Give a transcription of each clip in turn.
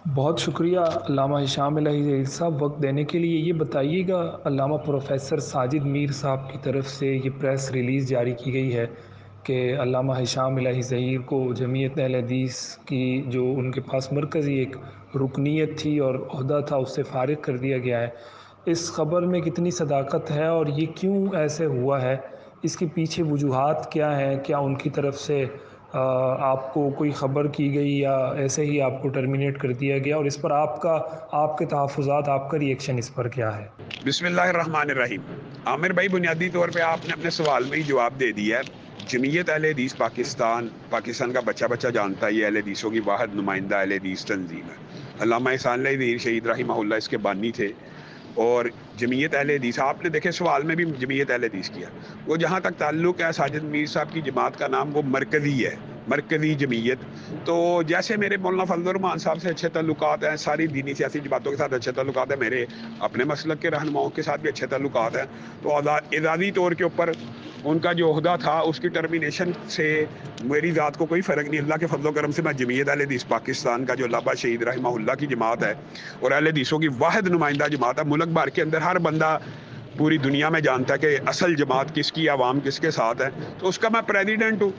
بہت شکریہ علامہ ہشام الہی ظہیر صاحب، وقت دینے کے لیے۔ یہ بتائیے گا، علامہ پروفیسر ساجد میر صاحب کی طرف سے یہ پریس ریلیز جاری کی گئی ہے کہ علامہ ہشام الہی ظہیر کو جمعیت اہل حدیث کی جو ان کے پاس مرکزی ایک رکنیت تھی اور عہدہ تھا، اس سے فارغ کر دیا گیا ہے۔ اس خبر میں کتنی صداقت ہے اور یہ کیوں ایسے ہوا ہے؟ اس کے پیچھے وجوہات کیا ہیں؟ کیا ان کی طرف سے آپ کو کوئی خبر کی گئی یا ایسے ہی آپ کو ٹرمینیٹ کر دیا گیا، اور اس پر آپ کے تحفظات، آپ کا ریئیکشن اس پر کیا ہے؟ بسم اللہ الرحمن الرحیم۔ عامر بھائی، بنیادی طور پہ آپ نے اپنے سوال میں ہی جواب دے دیا ہے۔ جمعیت اہل حدیث پاکستان کا بچہ بچہ جانتا ہے، یہ اہل حدیثوں کی واحد نمائندہ اہل حدیث تنظیم ہے۔ علامہ احسان اللہ ظہیر شہید رحمہ اللہ اس کے بانی تھے، اور جمعیت اہل حدیث، آپ نے دیکھے سوال میں بھی جمعیت اہل حدیث کیا، وہ جہاں تک تعلق ہے ساجد میر صاحب کی جماعت کا نام وہ مرکزی ہے، مرکزی جمعیت۔ تو جیسے میرے مولانا فضل الرحمان صاحب سے اچھے تعلقات ہیں، ساری دینی سیاسی جماعتوں کے ساتھ اچھے تعلقات ہیں، میرے اپنے مسلک کے رہنماؤں کے ساتھ بھی اچھے تعلقات ہیں، تو اعزازی طور کے اوپر ان کا جو عہدہ تھا اس کی ٹرمینیشن سے میری ذات کو کوئی فرق نہیں۔ اللہ کے فضل و کرم سے میں جمعیت اہل حدیث پاکستان کا جو علامہ شہید رحمہ اللہ کی جماعت ہے اور اہل حدیثوں کی واحد نمائندہ جماعت ہے، ملک بھر کے اندر ہر بندہ پوری دنیا میں جانتا ہے کہ اصل جماعت کس کی، عوام کس کے ساتھ ہے، تو اس کا میں پریزیڈنٹ ہوں۔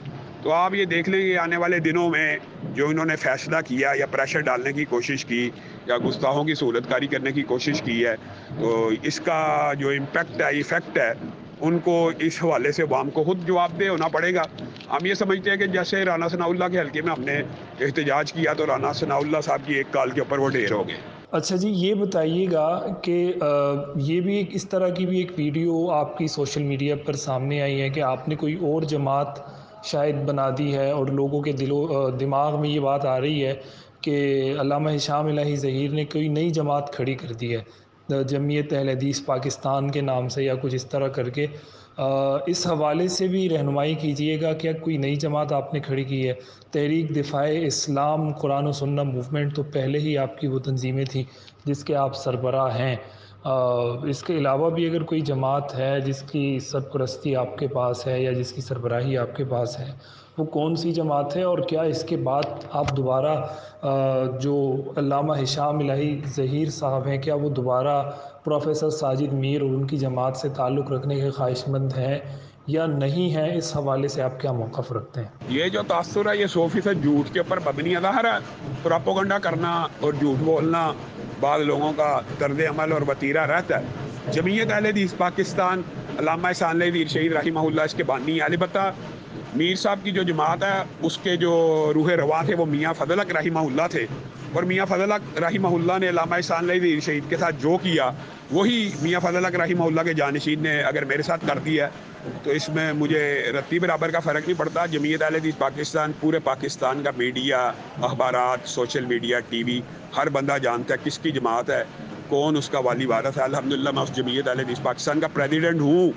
تو آپ یہ دیکھ لیں گے آنے والے دنوں میں جو انہوں نے فیصلہ کیا یا پریشر ڈالنے کی کوشش کی یا گستاخوں کی سہولت کاری کرنے کی کوشش کی ہے، تو اس کا جو امپیکٹ ہے، ایفیکٹ ہے، ان کو اس حوالے سے عوام کو خود جواب دہ ہونا پڑے گا۔ ہم یہ سمجھتے ہیں کہ جیسے رانا ثناء اللہ کے حلقے میں ہم نے احتجاج کیا تو رانا ثناء اللہ صاحب کی ایک کال کے اوپر وہ ڈھیر ہو گئے۔ اچھا جی، یہ بتائیے گا کہ یہ بھی اس طرح کی بھی ایک ویڈیو آپ کی سوشل میڈیا پر سامنے آئی ہے کہ آپ نے کوئی اور جماعت شاید بنا دی ہے، اور لوگوں کے دماغ میں یہ بات آ رہی ہے کہ علامہ ہشام الہی ظہیر نے کوئی نئی جماعت کھڑی کر دی ہے، جمعیت اہل حدیث پاکستان کے نام سے یا کچھ اس طرح کر کے۔ اس حوالے سے بھی رہنمائی کیجیے گا، کیا کوئی نئی جماعت آپ نے کھڑی کی ہے؟ تحریک دفاع اسلام قرآن و سنت موومنٹ تو پہلے ہی آپ کی وہ تنظیمیں تھیں جس کے آپ سربراہ ہیں۔ اس کے علاوہ بھی اگر کوئی جماعت ہے جس کی سرپرستی آپ کے پاس ہے یا جس کی سربراہی آپ کے پاس ہے، وہ کون سی جماعت ہے؟ اور کیا اس کے بعد آپ دوبارہ جو علامہ ہشام الہی ظہیر صاحب ہیں، کیا وہ دوبارہ پروفیسر ساجد میر اور ان کی جماعت سے تعلق رکھنے کے خواہش مند ہیں یا نہیں ہیں؟ اس حوالے سے آپ کیا موقف رکھتے ہیں؟ یہ جو تاثر ہے یہ 100% جھوٹ کے اوپر مبنی ظاہر ہے۔ پراپوگنڈا کرنا اور جھوٹ بولنا بعض لوگوں کا طرز عمل اور وتیرہ رہتا ہے۔ جمعیت اہل حدیث پاکستان، علامہ احسان اللہ ظہیر شہید رحمہ اللہ اس کے بانی، البتہ میر صاحب کی جو جماعت ہے اس کے جو روح رواں تھے وہ میاں فضل حق رحمہ اللہ تھے، اور میاں فضل حق رحمہ اللہ نے علامہ احسان اللہ ظہیر شہید کے ساتھ جو کیا وہی میاں فضل حق رحمہ اللہ کے جانشین نے اگر میرے ساتھ کر دیا ہے تو اس میں مجھے رتی برابر کا فرق نہیں پڑتا۔ جمعیت اہل حدیث پاکستان، پورے پاکستان کا میڈیا، اخبارات، سوشل میڈیا، ٹی وی، ہر بندہ جانتا ہے کس کی جماعت ہے، کون اس کا والی وارث ہے۔ الحمدللہ میں اس جمعیت اہل حدیث پاکستان کا پریزیڈنٹ ہوں،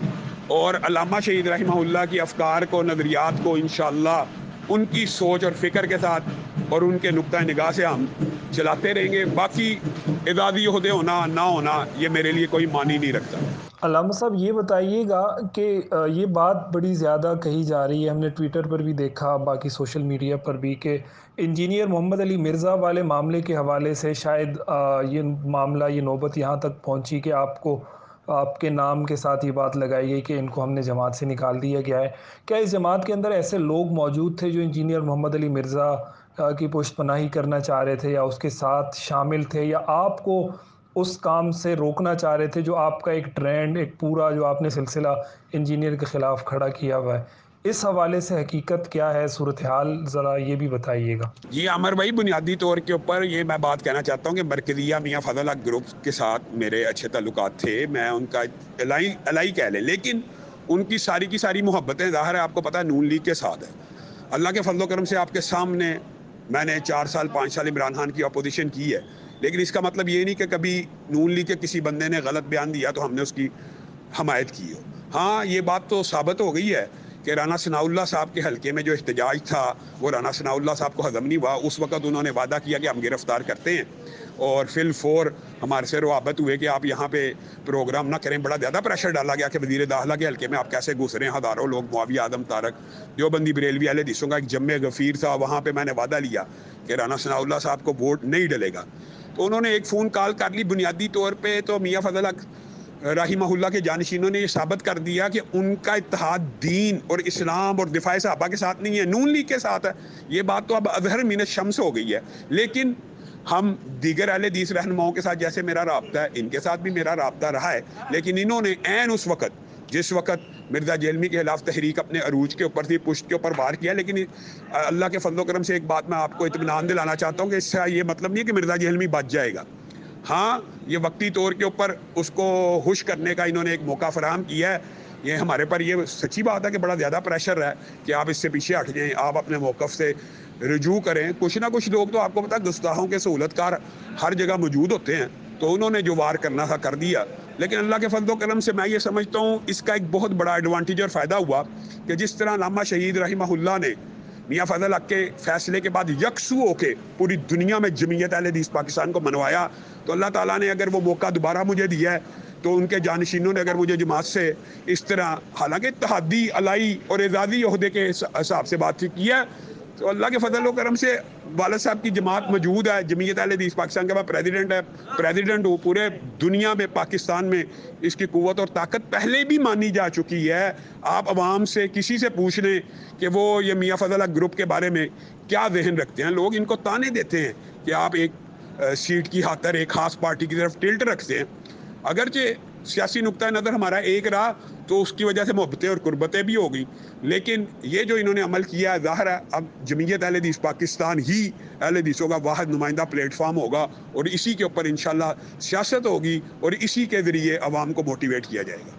اور علامہ شہید رحمہ اللہ کی افکار کو، نظریات کو انشاءاللہ ان کی سوچ اور فکر کے ساتھ اور ان کے نقطہ نگاہ سے ہم چلاتے رہیں گے۔ باقی اعزازی عہدے ہونا نہ ہونا یہ میرے لیے کوئی معنی نہیں رکھتا۔ علامہ صاحب، یہ بتائیے گا کہ یہ بات بڑی زیادہ کہی جا رہی ہے، ہم نے ٹویٹر پر بھی دیکھا، باقی سوشل میڈیا پر بھی، کہ انجینئر محمد علی مرزا والے معاملے کے حوالے سے شاید یہ معاملہ، یہ نوبت یہاں تک پہنچی کہ آپ کے نام کے ساتھ یہ بات لگائی گئی کہ ان کو ہم نے جماعت سے نکال دیا گیا ہے۔ کیا اس جماعت کے اندر ایسے لوگ موجود تھے جو انجینئر محمد علی مرزا کی پشت پناہی کرنا چاہ رہے تھے یا اس کے ساتھ شامل تھے، یا آپ کو اس کام سے روکنا چاہ رہے تھے جو آپ کا ایک ٹرینڈ، ایک پورا جو آپ نے سلسلہ انجینئر کے خلاف کھڑا کیا ہوا ہے؟ اس حوالے سے حقیقت کیا ہے، صورتحال ذرا یہ بھی بتائیے گا۔ جی عامر بھائی، بنیادی طور کے اوپر یہ میں بات کہنا چاہتا ہوں کہ مرکزیہ میاں فضل حق گروپ کے ساتھ میرے اچھے تعلقات تھے، میں ان کا الائی کہہ لیں، لیکن ان کی ساری محبتیں ظاہر ہے آپ کو پتہ ہے نون لیگ کے ساتھ ہے۔ اللہ کے فضل و کرم سے آپ کے سامنے میں نے 4 سال 5 سال عمران خان کی اپوزیشن کی ہے، لیکن اس کا مطلب یہ نہیں کہ کبھی نون لیگ کے کسی بندے نے غلط بیان دیا تو ہم نے اس کی حمایت کی ہو۔ ہاں، یہ بات تو ثابت ہو گئی ہے کہ رانا ثناء اللہ صاحب کے حلقے میں جو احتجاج تھا وہ رانا ثناء اللہ صاحب کو ہضم نہیں ہوا۔ اس وقت انہوں نے وعدہ کیا کہ ہم گرفتار کرتے ہیں، اور فی الفور ہمارے سے روابط ہوئے کہ آپ یہاں پہ پروگرام نہ کریں. بڑا زیادہ پریشر ڈالا گیا کہ وزیر داخلہ کے حلقے میں آپ کیسے گھس رہے ہیں. ہزاروں لوگ معاویہ آدم طارق دیوبندی بریلوی اہل حدیثوں کا ایک جمع غفیر تھا, وہاں پہ میں نے وعدہ لیا کہ رانا ثناء اللہ صاحب کو ووٹ نہیں ڈلے گا. تو انہوں نے ایک فون کال کر لی بنیادی طور پہ. تو میاں فضل حق رحمہ اللہ کے جانشینوں نے یہ ثابت کر دیا کہ ان کا اتحاد دین اور اسلام اور دفاع صحابہ کے ساتھ نہیں ہے, نون لیگ کے ساتھ ہے. یہ بات تو اب اظہر من الشمس ہو گئی ہے. لیکن ہم دیگر اہل حدیث رہنماؤں کے ساتھ جیسے میرا رابطہ ہے, ان کے ساتھ بھی میرا رابطہ رہا ہے. لیکن انہوں نے عین اس وقت جس وقت مرزا جیلمی کے خلاف تحریک اپنے عروج کے اوپر تھی, پشت کے اوپر وار کیا. لیکن اللہ کے فضل و کرم سے ایک بات میں آپ کو اطمینان دلانا چاہتا ہوں کہ اس سے یہ مطلب نہیں ہے کہ مرزا جیلمی بچ جائے گا. ہاں, یہ وقتی طور کے اوپر اس کو خوش کرنے کا انہوں نے ایک موقع فراہم کیا ہے. یہ ہمارے پر یہ سچی بات ہے کہ بڑا زیادہ پریشر ہے کہ آپ اس سے پیچھے ہٹ جائیں, آپ اپنے موقف سے رجوع کریں. کچھ نہ کچھ لوگ تو آپ کو پتا گستاخوں کے سہولت کار ہر جگہ موجود ہوتے ہیں, تو انہوں نے جو وار کرنا تھا کر دیا. لیکن اللہ کے فضل و کرم سے میں یہ سمجھتا ہوں اس کا ایک بہت بڑا ایڈوانٹیج اور فائدہ ہوا کہ جس طرح علامہ شہید رحمہ اللہ نے میاں فضل حق کے فیصلے کے بعد یکسو ہو کے پوری دنیا میں جمعیت اہل حدیث پاکستان کو منوایا, تو اللہ تعالیٰ نے اگر وہ موقع دوبارہ مجھے دیا ہے تو ان کے جانشینوں نے اگر مجھے جماعت سے اس طرح حالانکہ اتحادی علائی اور اعزازی عہدے کے حساب سے بات چیت کی ہے, تو اللہ کے فضل و کرم سے والد صاحب کی جماعت موجود ہے. جمعیت اہل حدیث پاکستان کا میں پریزیڈنٹ ہوں. پورے دنیا میں پاکستان میں اس کی قوت اور طاقت پہلے بھی مانی جا چکی ہے. آپ عوام سے کسی سے پوچھ لیں کہ وہ یہ میاں فضل حق گروپ کے بارے میں کیا ذہن رکھتے ہیں. لوگ ان کو تانے دیتے ہیں کہ آپ ایک سیٹ کی خاطر ایک خاص پارٹی کی طرف ٹلٹ رکھتے ہیں. اگرچہ سیاسی نقطہ نظر ہمارا ایک رہا تو اس کی وجہ سے محبتیں اور قربتیں بھی ہو گئی, لیکن یہ جو انہوں نے عمل کیا ہے ظاہر ہے اب جمعیت اہل حدیث پاکستان ہی اہل حدیثوں کا واحد نمائندہ پلیٹ فارم ہوگا, اور اسی کے اوپر انشاءاللہ سیاست ہوگی اور اسی کے ذریعے عوام کو موٹیویٹ کیا جائے گا.